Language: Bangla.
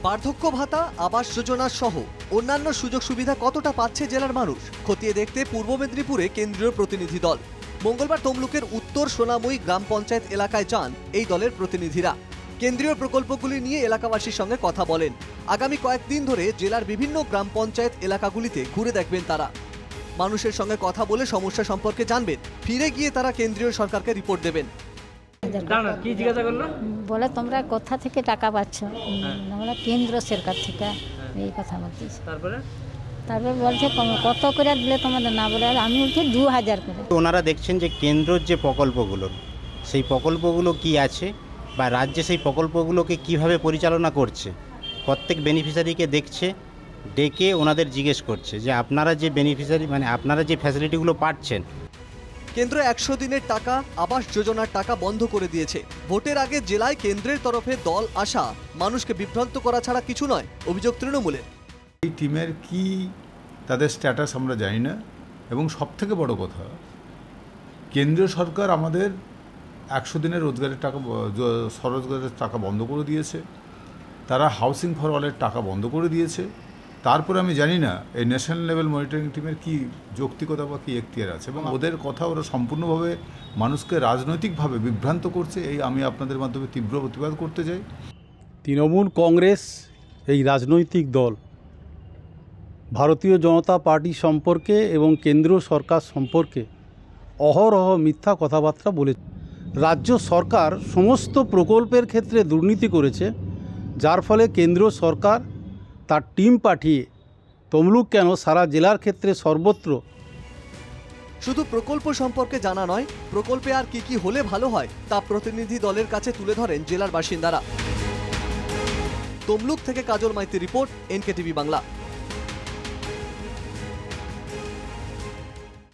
বার্ধক্য ভাতা, আবাস যোজনা সহ অন্যান্য সুযোগ সুবিধা কতটা পাচ্ছে জেলার মানুষ খতিয়ে দেখতে পূর্ব মেদিনীপুরে কেন্দ্রীয় প্রতিনিধি দল। মঙ্গলবার তমলুকের উত্তর সোনামুই গ্রাম পঞ্চায়েত এলাকায় যান এই দলের প্রতিনিধিরা। কেন্দ্রীয় প্রকল্পগুলি নিয়ে এলাকাবাসীর সঙ্গে কথা বলেন। আগামী কয়েকদিন ধরে জেলার বিভিন্ন গ্রাম পঞ্চায়েত এলাকাগুলিতে ঘুরে দেখবেন তারা। মানুষের সঙ্গে কথা বলে সমস্যা সম্পর্কে জানবেন। ফিরে গিয়ে তারা কেন্দ্রীয় সরকারকে রিপোর্ট দেবেন। কি জিজ্ঞাসা করলো? বলে তোমরা কোথা থেকে টাকা পাচ্ছ? আমরা কেন্দ্র সরকার থেকে এই কথা বলতেছি। তারপরে বলছে কত করে দিলে তোমাদের, না বলে আমি বলছি 2000 করে। ওনারা দেখছেন যে কেন্দ্রের যে প্রকল্পগুলো, সেই প্রকল্পগুলো কি আছে বা রাজ্যে সেই প্রকল্পগুলোকে কিভাবে পরিচালনা করছে, প্রত্যেক বেনিফিশিয়ারিকে দেখছে, ডেকে ওনাদের জিজ্ঞেস করছে যে আপনারা যে বেনিফিশিয়ারি মানে আপনারা যে ফ্যাসিলিটিগুলো পাচ্ছেন। কেন্দ্র 100 দিনের টাকা, আবাস যোজনার টাকা বন্ধ করে দিয়েছে। ভোটের আগে জেলায় কেন্দ্রের তরফে দল আসা মানুষকে বিভ্রান্ত করা ছাড়া কিছু নয়, অভিযোগ তৃণমূলের। এই টিমের কি তাদের স্ট্যাটাস আমরা জানি না, এবং সবথেকে বড় কথা, কেন্দ্রীয় সরকার আমাদের 100 দিনের রোজগারের টাকা, স্বরোজগারের টাকা বন্ধ করে দিয়েছে। তারা হাউসিং ফর অলের টাকা বন্ধ করে দিয়েছে। তারপরে আমি জানি না এই ন্যাশনাল লেভেল মনিটরিং টিমের কি যৌক্তিকতা বা কি এখতিয়ার আছে, এবং ওদের কথা ওরা সম্পূর্ণভাবে মানুষকে রাজনৈতিকভাবে বিভ্রান্ত করছে। এই আমি আপনাদের মাধ্যমে তীব্র প্রতিবাদ করতে চাই। তৃণমূল কংগ্রেস এই রাজনৈতিক দল ভারতীয় জনতা পার্টি সম্পর্কে এবং কেন্দ্রীয় সরকার সম্পর্কে অহরহ মিথ্যা কথাবার্তা বলেছে। রাজ্য সরকার সমস্ত প্রকল্পের ক্ষেত্রে দুর্নীতি করেছে, যার ফলে কেন্দ্রীয় সরকার তার টিম পাঠিয়ে তমলুক কেন সারা জেলার ক্ষেত্রে সর্বত্র। শুধু প্রকল্প সম্পর্কে জানা নয়, প্রকল্পে আর কি কি হলে ভালো হয় তা প্রতিনিধি দলের কাছে তুলে ধরেন জেলার বাসিন্দারা। তমলুক থেকে কাজল মাইতির রিপোর্ট, NKTV বাংলা।